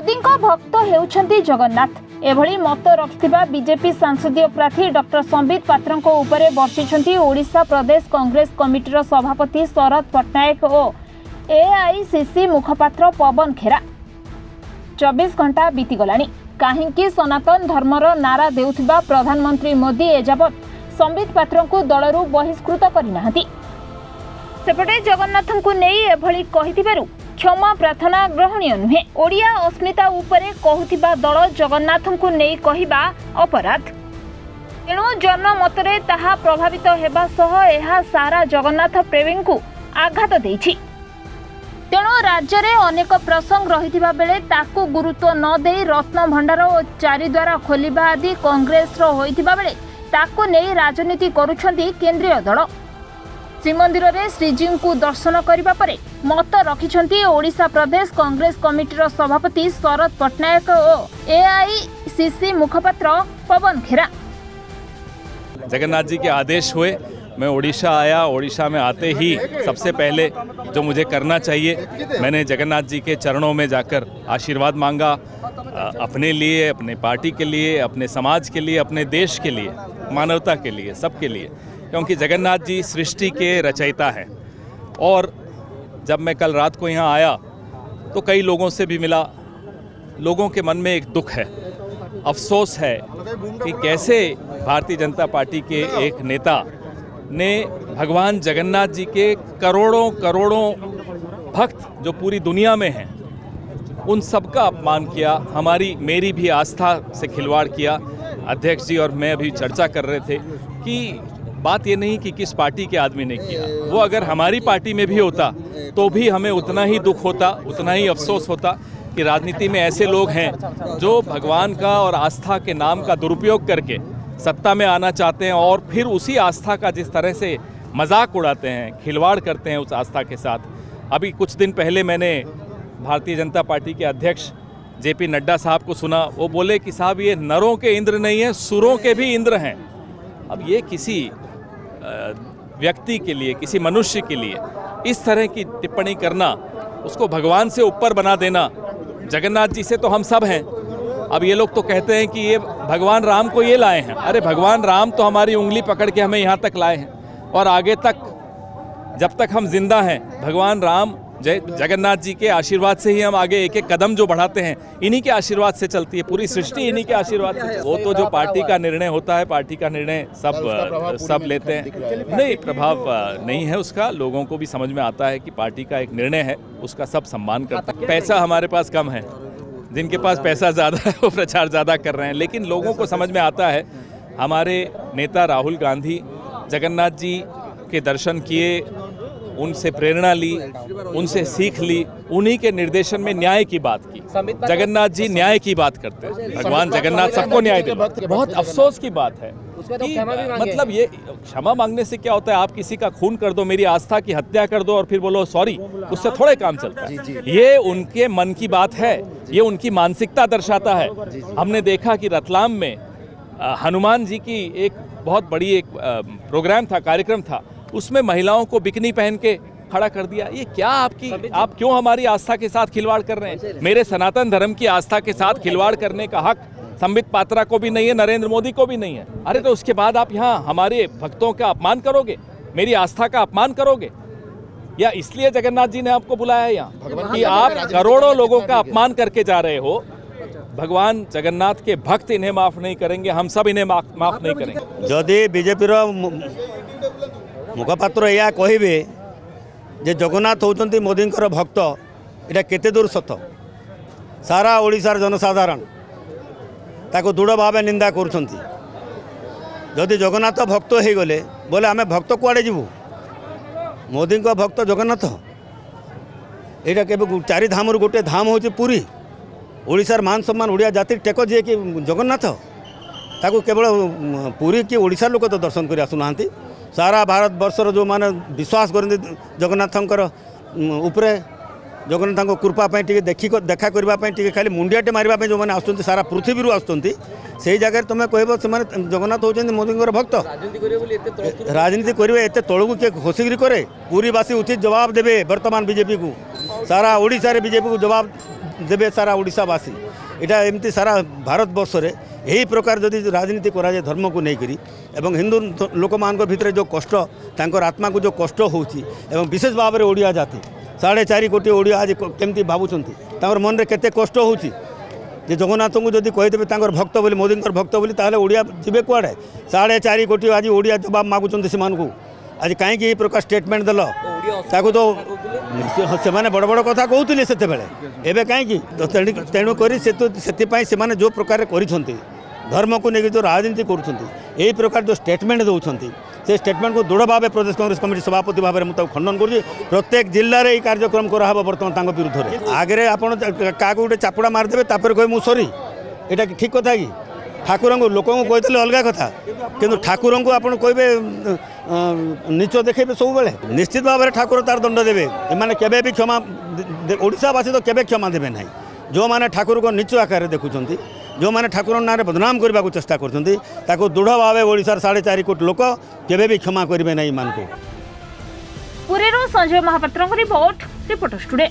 मोदी भक्त हेउछंती जगन्नाथ एभली मत रखिथिबा बीजेपी सांसदीय प्रार्थी डॉक्टर संबित पात्र उपरे वर्षिछंती ओडिशा प्रदेश कांग्रेस कमिटीर सभापति शरद पट्टनायक और एआईसीसी मुखपात्र पवन खेरा। 24 घंटा बीतीगलानी काहींकि सनातन धर्मर नारा देउथिबा प्रधानमंत्री मोदी एजावत संबित पात्र को दलरू बहिष्कृत करनाहांती। सेपटे जगन्नाथ को नहीं एभली कहिथिबारु क्षमा प्रार्थना ग्रहणीय नुहे। ओडिया अस्मिता उपरे कहूथिबा दल जगन्नाथ को नहीं कहिबा अपराध। तेणु जनमतरे ताहा प्रभावित हेबा सह एहा सारा जगन्नाथ प्रेमी को आघात देइछि। तेणु राज्य में अनेक प्रसंग रहिथिबा बेले ताकू गुरुत्व न देई रत्न भंडार और चारिद्वार खोलिबा आदि कांग्रेस रो होइथिबा बेले ताकू नहीं राजनीति करुछंती केंद्रीय दल। श्रीमंदिर में श्रीजी को दर्शन करने पर मत रखिछंती ओडिशा प्रदेश कांग्रेस कमिटीर सभापति शरद पट्टनायक और एआईसीसी मुखपात्र पवन खेरा। जगन्नाथ जी के आदेश हुए, मैं ओडिशा आया। ओडिशा में आते ही सबसे पहले जो मुझे करना चाहिए, मैंने जगन्नाथ जी के चरणों में जाकर आशीर्वाद मांगा, अपने लिए, अपने पार्टी के लिए, अपने समाज के लिए, अपने देश के लिए, मानवता के लिए, सबके लिए, क्योंकि जगन्नाथ जी सृष्टि के रचयिता हैं। और जब मैं कल रात को यहाँ आया तो कई लोगों से भी मिला। लोगों के मन में एक दुख है, अफसोस है कि कैसे भारतीय जनता पार्टी के एक नेता ने भगवान जगन्नाथ जी के करोड़ों करोड़ों भक्त जो पूरी दुनिया में हैं, उन सबका अपमान किया, मेरी भी आस्था से खिलवाड़ किया। अध्यक्ष जी और मैं अभी चर्चा कर रहे थे कि बात ये नहीं कि किस पार्टी के आदमी ने किया, वो अगर हमारी पार्टी में भी होता तो भी हमें उतना ही दुख होता, उतना ही अफसोस होता कि राजनीति में ऐसे लोग हैं जो भगवान का और आस्था के नाम का दुरुपयोग करके सत्ता में आना चाहते हैं और फिर उसी आस्था का जिस तरह से मजाक उड़ाते हैं, खिलवाड़ करते हैं उस आस्था के साथ। अभी कुछ दिन पहले मैंने भारतीय जनता पार्टी के अध्यक्ष जेपी नड्डा साहब को सुना, वो बोले कि साहब ये नरों के इंद्र नहीं है, सुरों के भी इंद्र हैं। अब ये किसी व्यक्ति के लिए, किसी मनुष्य के लिए इस तरह की टिप्पणी करना, उसको भगवान से ऊपर बना देना, जगन्नाथ जी से तो हम सब हैं। अब ये लोग तो कहते हैं कि ये भगवान राम को ये लाए हैं। अरे भगवान राम तो हमारी उंगली पकड़ के हमें यहाँ तक लाए हैं और आगे तक जब तक हम जिंदा हैं भगवान राम जगन्नाथ जी के आशीर्वाद से ही हम आगे एक एक कदम जो बढ़ाते हैं, इन्हीं के आशीर्वाद से चलती है पूरी सृष्टि, इन्हीं के आशीर्वाद से। वो तो जो पार्टी का निर्णय होता है, पार्टी का निर्णय सब लेते हैं। नहीं, प्रभाव नहीं है उसका। लोगों को भी समझ में आता है कि पार्टी का एक निर्णय है, उसका सब सम्मान करते हैं। पैसा हमारे पास कम है, जिनके पास पैसा ज़्यादा है वो प्रचार ज़्यादा कर रहे हैं, लेकिन लोगों को समझ में आता है। हमारे नेता राहुल गांधी जगन्नाथ जी के दर्शन किए, उनसे प्रेरणा ली, उनसे सीख ली, उन्हीं के निर्देशन में न्याय की बात की। जगन्नाथ जी न्याय की बात करते हैं, भगवान जगन्नाथ सबको न्याय देते। बहुत अफसोस की बात है कि मतलब ये क्षमा मांगने से क्या होता है? आप किसी का खून कर दो, मेरी आस्था की हत्या कर दो और फिर बोलो सॉरी, उससे थोड़े काम चलता है। ये उनके मन की बात है, ये उनकी मानसिकता दर्शाता है। हमने देखा कि रतलाम में हनुमान जी की एक बहुत बड़ी एक प्रोग्राम था, कार्यक्रम था, उसमें महिलाओं को बिकनी पहन के खड़ा कर दिया। ये क्या आप क्यों हमारी आस्था के साथ खिलवाड़ कर रहे हैं? मेरे सनातन धर्म की आस्था के साथ खिलवाड़ करने का हक संबित पात्रा को भी नहीं है, नरेंद्र मोदी को भी नहीं है। अरे तो उसके बाद आप यहाँ हमारे भक्तों का अपमान करोगे, मेरी आस्था का अपमान करोगे? या इसलिए जगन्नाथ जी ने आपको बुलाया यहाँ कि आप करोड़ों लोगों का अपमान करके जा रहे हो? भगवान जगन्नाथ के भक्त इन्हें माफ नहीं करेंगे, हम सब इन्हें माफ नहीं करेंगे। जदि बीजेपी मुखपात्र या कहे जे जगन्नाथ होती मोदी भक्त, इटा केते दूर सत? सारा ओडिशार जनसाधारण ताको दृढ़ भाव निंदा करुछंती। जदि जगन्नाथ भक्त हो गले बोले आमे भक्त कुआड़े जीवु? मोदी भक्त जगन्नाथ। यहाँ के चारि धाम गोटे धाम होची पुरी। ओडिशार मान सम्मान ओडिया जाति टेक जी कि जगन्नाथ, ताको केवल पुरी कि ओडिशार लोक तो दर्शन कर आसुना। सारा भारत वर्षर जो माने विश्वास करते जगन्नाथंकर उपरे, जगन्नाथ कृपा देखा करने खाली मुंडियाटे मारे जो मैंने आसुँच सारा पृथ्वी आसुँच से जगह तुम्हें कह जगन्नाथ होती मोदी भक्त। राजनीति करेंगे एत तलू किए घोषिकी कै पूरीवासी उचित जवाब देवे। बर्तमान बीजेपी को सारा ओडिशा रे बीजेपी को जवाब देवे सारा ओडिशावासी इटा एमती सारा भारत वर्ष रे यही प्रकार जदि राजनीति करा जाए धर्म को लेकर एवं हिंदू लोक मान भितर जो कष्ट तांकर आत्मा को जो कष्ट होची एवं विशेष भाव में ओडिया जाति 4.5 कोटी ओडिया आज केमती भावुंट मन में केते कष्ट होची जे जगन्नाथ को जदि कहीदेवे तांकर भक्त बोली मोदी भक्त बोली ताहले ओडिया जीवे कुआड़े 4.5 कोटी आज ओडिया जवाब मागुंट से आज कहीं प्रकार स्टेटमेंट देल ताकू तो से बड़ बड़ कथा कहते से एवं कहीं तेणुक से जो प्रकार कर धर्म को लेकिन जो राजनीति कर प्रकार जो स्टेटमेंट दौरान से स्टेटमेंट को दृढ़ भाव प्रदेश कांग्रेस कमिटी सभापति भाव में मुझे खंडन कर प्रत्येक जिले में कार्यक्रम कराब बर्तमान विरुद्ध में आगे आप गोटे चापुड़ा मारिदेवे कहे मुझे सरी यहाँ ठीक कथा कि ठाकुर को लोक कहते अलग कथा किंतु ठाकुर को आप कहे नीच देखे सब बेले निश्चित भाव में ठाकुर तार दंड देवे एमाने केबे भी क्षमा ओडिशावासी तो केबे क्षमा देवे ना जो मैंने ठाकुर को नीच आकार देखुं जो मैंने ठाकुर ना बदनाम करने को चेष्टा कर दृढ़ भाव ओडिशार 4.5 कोटी लोक केबे भी क्षमा करेंगे ना मान को। Puri Sanjay Mahapatra report reporters today.